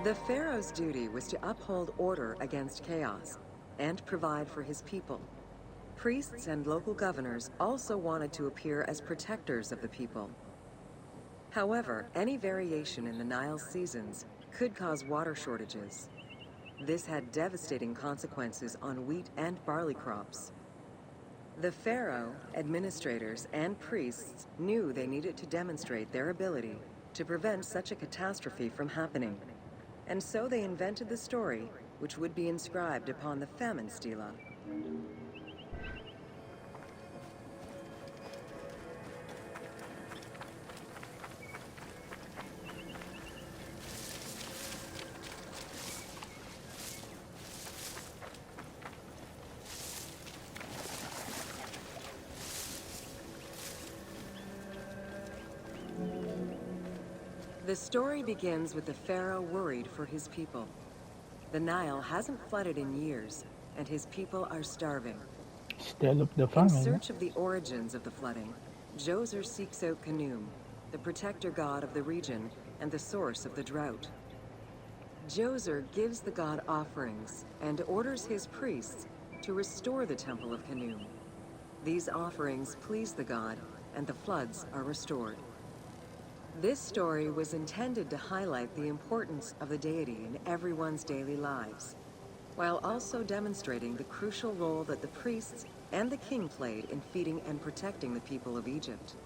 The pharaoh's duty was to uphold order against chaos and provide for his people. Priests and local governors also wanted to appear as protectors of the people. However, any variation in the Nile's seasons could cause water shortages. This had devastating consequences on wheat and barley crops. The pharaoh, administrators, and priests knew they needed to demonstrate their ability to prevent such a catastrophe from happening. And so they invented the story, which would be inscribed upon the famine stela. The story begins with the pharaoh worried for his people. The Nile hasn't flooded in years, and his people are starving. Still of the In family. search of the origins of the flooding, Djoser seeks out Khnum, the protector god of the region and the source of the drought. Djoser gives the god offerings and orders his priests to restore the temple of Khnum. These offerings please the god, and the floods are restored. This story was intended to highlight the importance of the deity in everyone's daily lives, while also demonstrating the crucial role that the priests and the king played in feeding and protecting the people of Egypt.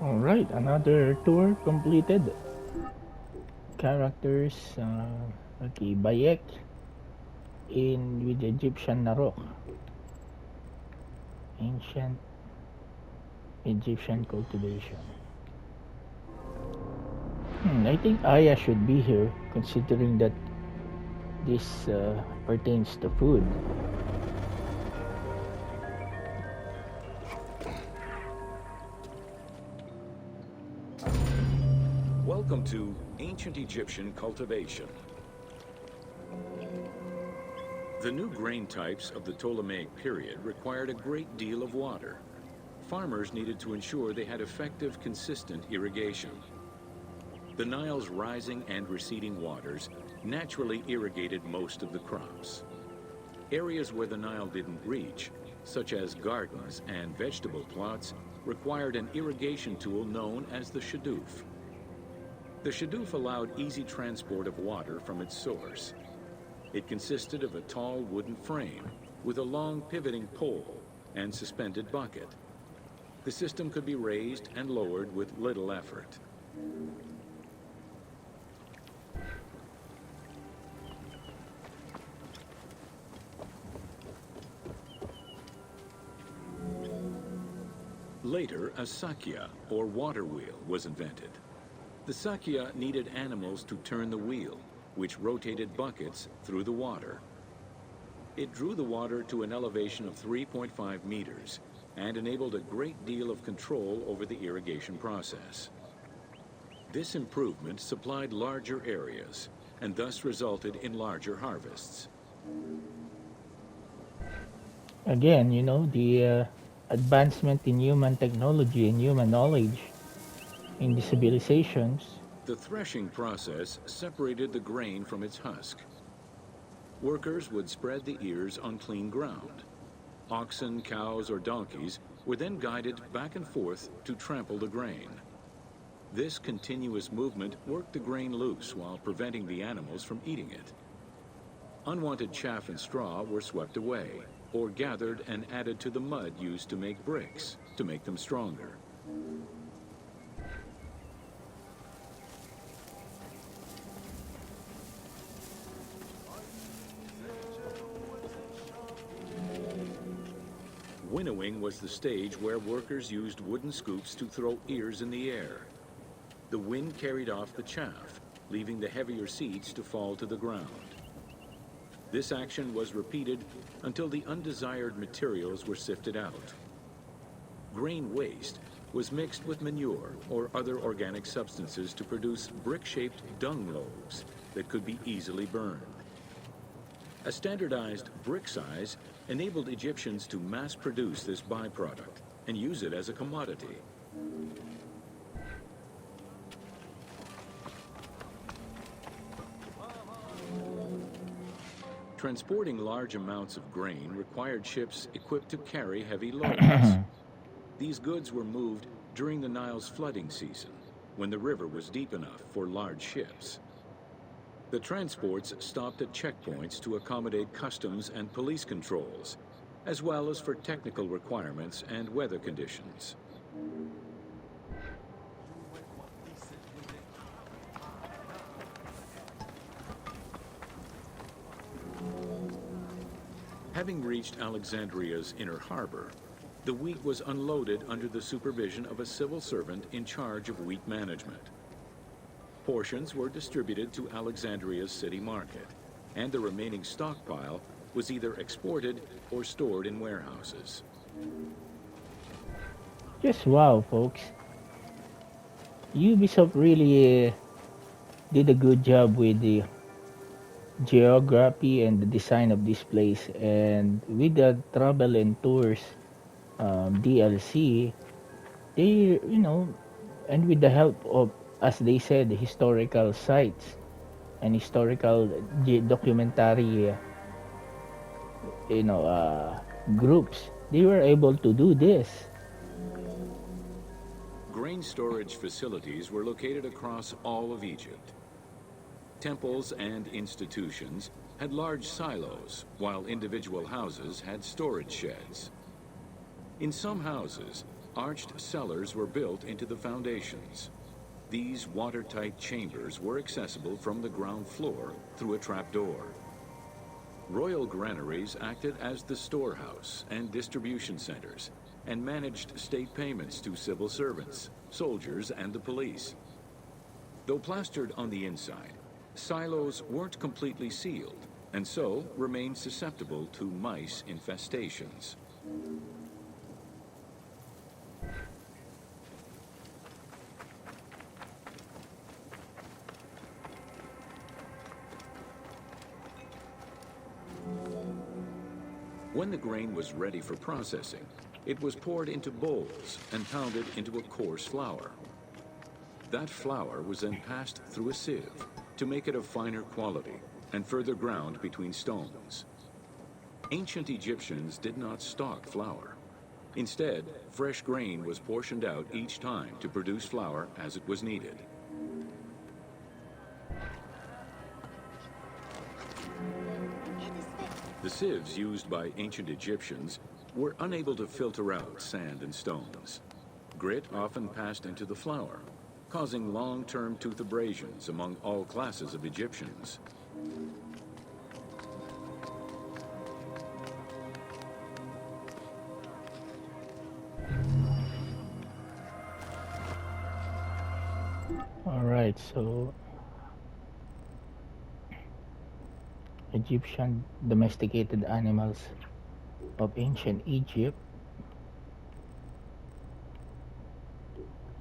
Alright, another tour completed. Characters, okay, Bayek in with Egyptian Narok. Ancient Egyptian cultivation. I think Aya should be here, considering that this pertains to food. Welcome to Ancient Egyptian Cultivation. The new grain types of the Ptolemaic period required a great deal of water. Farmers needed to ensure they had effective, consistent irrigation. The Nile's rising and receding waters naturally irrigated most of the crops. Areas where the Nile didn't reach, such as gardens and vegetable plots, required an irrigation tool known as the shadoof. The shadoof allowed easy transport of water from its source. It consisted of a tall wooden frame with a long pivoting pole and suspended bucket. The system could be raised and lowered with little effort. Later, a sakya, or water wheel, was invented. The sakya needed animals to turn the wheel, which rotated buckets through the water. It drew the water to an elevation of 3.5 meters and enabled a great deal of control over the irrigation process. This improvement supplied larger areas and thus resulted in larger harvests. Again, you know, the advancement in human technology and human knowledge in the civilizations. The threshing process separated the grain from its husk. Workers would spread the ears on clean ground. Oxen, cows, or donkeys were then guided back and forth to trample the grain. This continuous movement worked the grain loose while preventing the animals from eating it. Unwanted chaff and straw were swept away, or gathered and added to the mud used to make bricks, to make them stronger. Winnowing was the stage where workers used wooden scoops to throw ears in the air. The wind carried off the chaff, leaving the heavier seeds to fall to the ground. This action was repeated until the undesired materials were sifted out. Grain waste was mixed with manure or other organic substances to produce brick-shaped dung loaves that could be easily burned. A standardized brick size enabled Egyptians to mass produce this byproduct and use it as a commodity. Transporting large amounts of grain required ships equipped to carry heavy loads. These goods were moved during the Nile's flooding season, when the river was deep enough for large ships. The transports stopped at checkpoints to accommodate customs and police controls, as well as for technical requirements and weather conditions. Having reached Alexandria's inner harbor, the wheat was unloaded under the supervision of a civil servant in charge of wheat management. Portions were distributed to Alexandria's city market, and the remaining stockpile was either exported or stored in warehouses. Just wow, folks. Ubisoft really did a good job with the geography and the design of this place, and with the travel and tours DLC, they, and with the help of, as they said, historical sites and historical documentary groups, they were able to do this. Grain storage facilities were located across all of Egypt. Temples and institutions had large silos, while individual houses had storage sheds. In some houses, arched cellars were built into the foundations. These watertight chambers were accessible from the ground floor through a trapdoor. Royal granaries acted as the storehouse and distribution centers, and managed state payments to civil servants, soldiers, and the police. Though plastered on the inside, silos weren't completely sealed, and so remained susceptible to mice infestations. When the grain was ready for processing, it was poured into bowls and pounded into a coarse flour. That flour was then passed through a sieve to make it of finer quality and further ground between stones. Ancient Egyptians did not stock flour. Instead, fresh grain was portioned out each time to produce flour as it was needed. The sieves used by ancient Egyptians were unable to filter out sand and stones. Grit often passed into the flour, causing long-term tooth abrasions among all classes of Egyptians. All right, so Egyptian domesticated animals of ancient Egypt.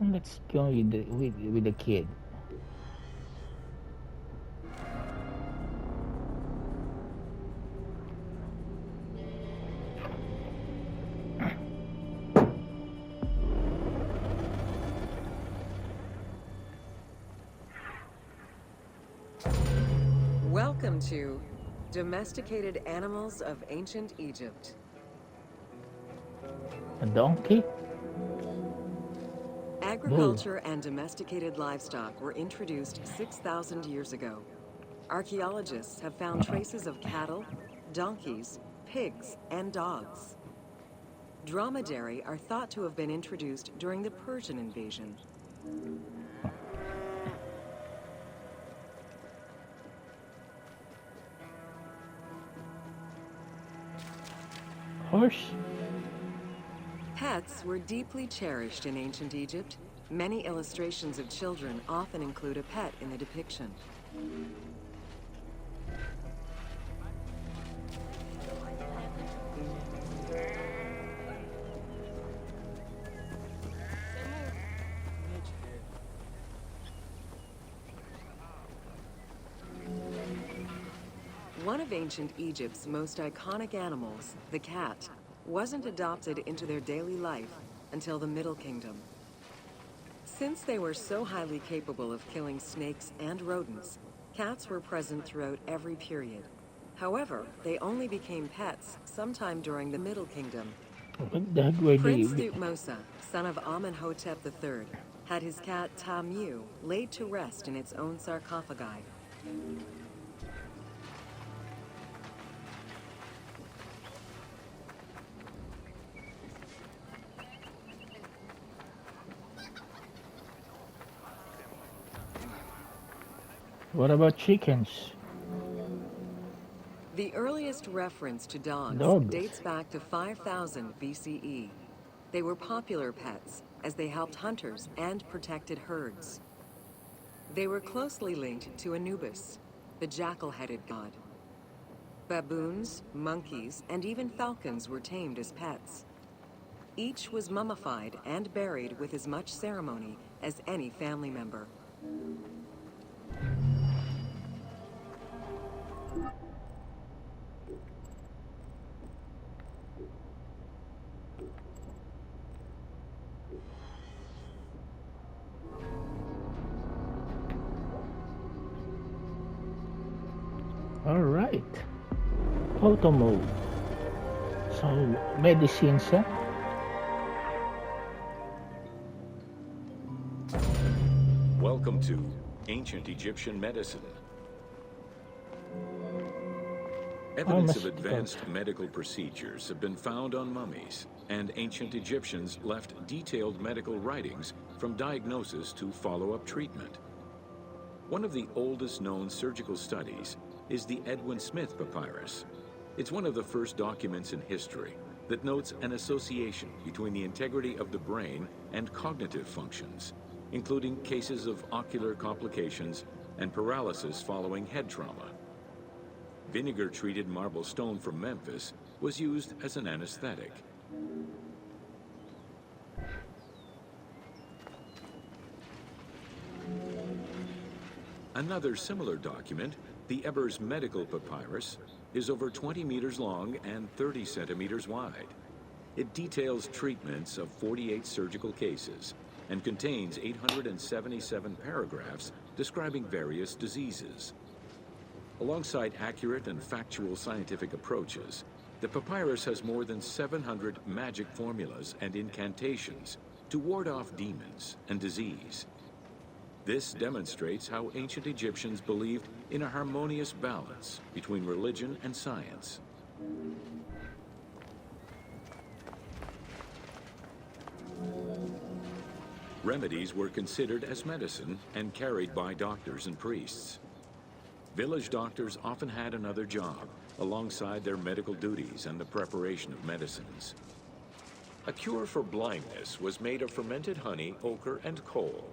Let's go with the kid. Welcome to Domesticated Animals of Ancient Egypt. A donkey? Agriculture and domesticated livestock were introduced 6,000 years ago. Archaeologists have found traces of cattle, donkeys, pigs, and dogs. Dromedary are thought to have been introduced during the Persian invasion. Horse? Pets were deeply cherished in ancient Egypt. Many illustrations of children often include a pet in the depiction. One of ancient Egypt's most iconic animals, the cat, wasn't adopted into their daily life until the Middle Kingdom. Since they were so highly capable of killing snakes and rodents, cats were present throughout every period. However, they only became pets sometime during the Middle Kingdom. What the heck were they? Prince Thutmose, son of Amenhotep III, had his cat Tamu laid to rest in its own sarcophagi. What about chickens? The earliest reference to dogs Dogs. dates back to 5000 BCE. They were popular pets as they helped hunters and protected herds. They were closely linked to Anubis, the jackal-headed god. Baboons, monkeys, and even falcons were tamed as pets. Each was mummified and buried with as much ceremony as any family member. All right. Photo mode. So, medicines, huh? Welcome to Ancient Egyptian Medicine. Evidence of advanced medical procedures have been found on mummies, and ancient Egyptians left detailed medical writings from diagnosis to follow-up treatment. One of the oldest known surgical studies is the Edwin Smith Papyrus. It's one of the first documents in history that notes an association between the integrity of the brain and cognitive functions, including cases of ocular complications and paralysis following head trauma. Vinegar-treated marble stone from Memphis was used as an anesthetic. Another similar document, the Ebers Medical Papyrus, is over 20 meters long and 30 centimeters wide. It details treatments of 48 surgical cases and contains 877 paragraphs describing various diseases. Alongside accurate and factual scientific approaches, the papyrus has more than 700 magic formulas and incantations to ward off demons and disease. This demonstrates how ancient Egyptians believed in a harmonious balance between religion and science. Remedies were considered as medicine and carried by doctors and priests. Village doctors often had another job alongside their medical duties and the preparation of medicines. A cure for blindness was made of fermented honey, ochre, and coal.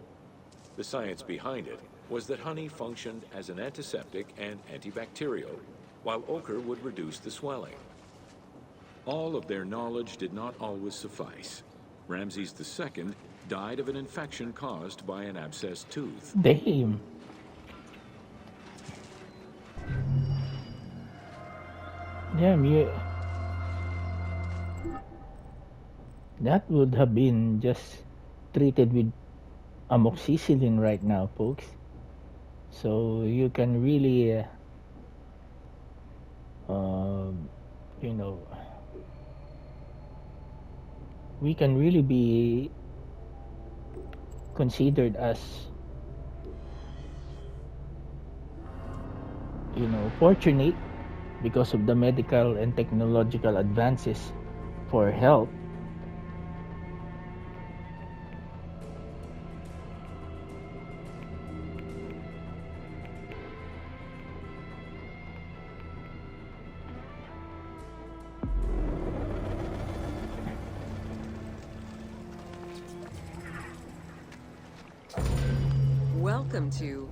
The science behind it was that honey functioned as an antiseptic and antibacterial, while ochre would reduce the swelling. All of their knowledge did not always suffice. Ramses II died of an infection caused by an abscessed tooth. Damn. Damn, you... That would have been just treated with amoxicillin right now, folks. So you can really, you know, we can really be considered as, you know, fortunate because of the medical and technological advances for health. Welcome to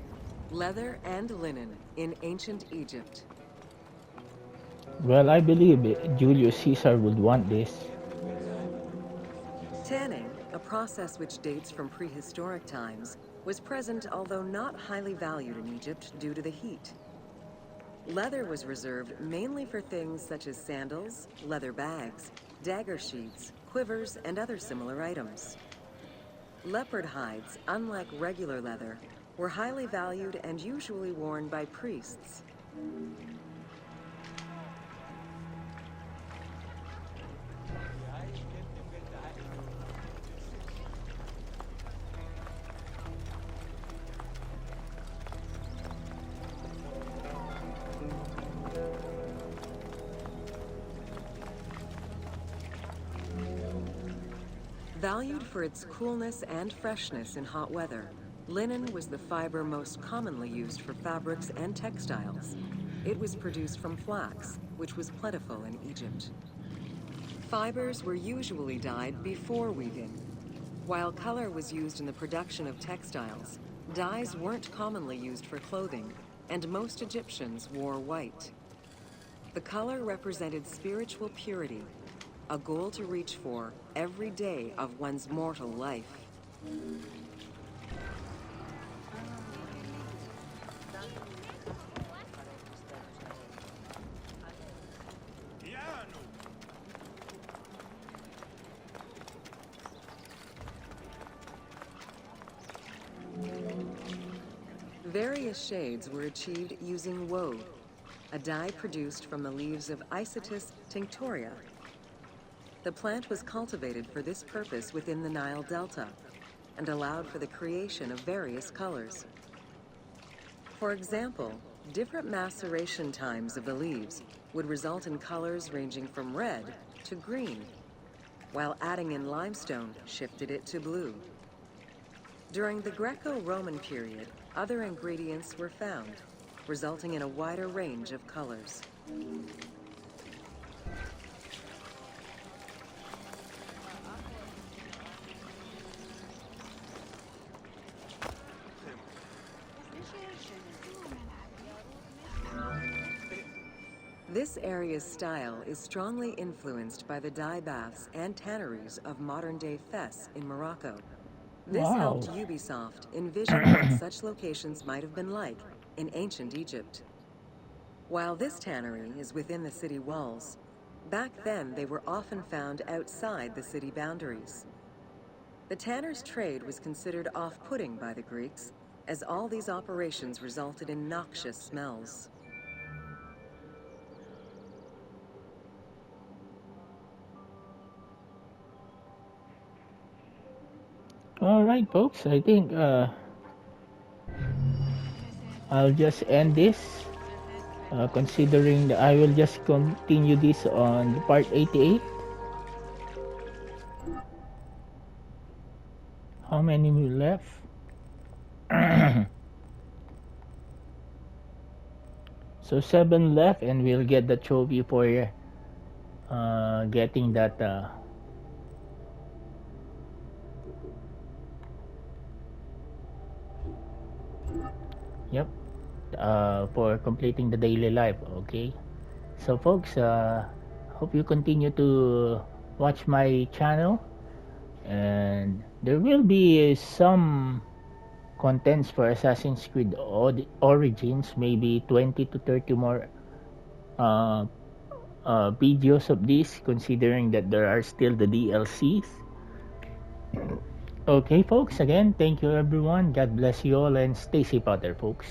Leather and Linen in Ancient Egypt. Well, I believe Julius Caesar would want this. Tanning, a process which dates from prehistoric times, was present although not highly valued in Egypt due to the heat. Leather was reserved mainly for things such as sandals, leather bags, dagger sheaths, quivers, and other similar items. Leopard hides, unlike regular leather, were highly valued and usually worn by priests. Valued for its coolness and freshness in hot weather, linen was the fiber most commonly used for fabrics and textiles. It was produced from flax, which was plentiful in Egypt. Fibers were usually dyed before weaving. While color was used in the production of textiles, dyes weren't commonly used for clothing, and most Egyptians wore white. The color represented spiritual purity, a goal to reach for every day of one's mortal life. Various shades were achieved using woad, a dye produced from the leaves of Isotis tinctoria. The plant was cultivated for this purpose within the Nile Delta and allowed for the creation of various colors. For example, different maceration times of the leaves would result in colors ranging from red to green, while adding in limestone shifted it to blue. During the Greco-Roman period, other ingredients were found, resulting in a wider range of colors. This area's style is strongly influenced by the dye baths and tanneries of modern-day Fes in Morocco. This helped Ubisoft envision what such locations might have been like in ancient Egypt. While this tannery is within the city walls, back then they were often found outside the city boundaries. The tanner's trade was considered off-putting by the Greeks, as all these operations resulted in noxious smells. All right, folks. I think I'll just end this. Considering that I will just continue this on part 88. How many left? So 7 left, and we'll get the trophy for getting that. Yep. For completing the daily life. Okay. So folks, hope you continue to watch my channel, and there will be some contents for Assassin's Creed Origins, maybe 20 to 30 more videos of this, considering that there are still the DLCs. Okay, folks, again, thank you everyone. God bless you all, and stay safe out there, folks.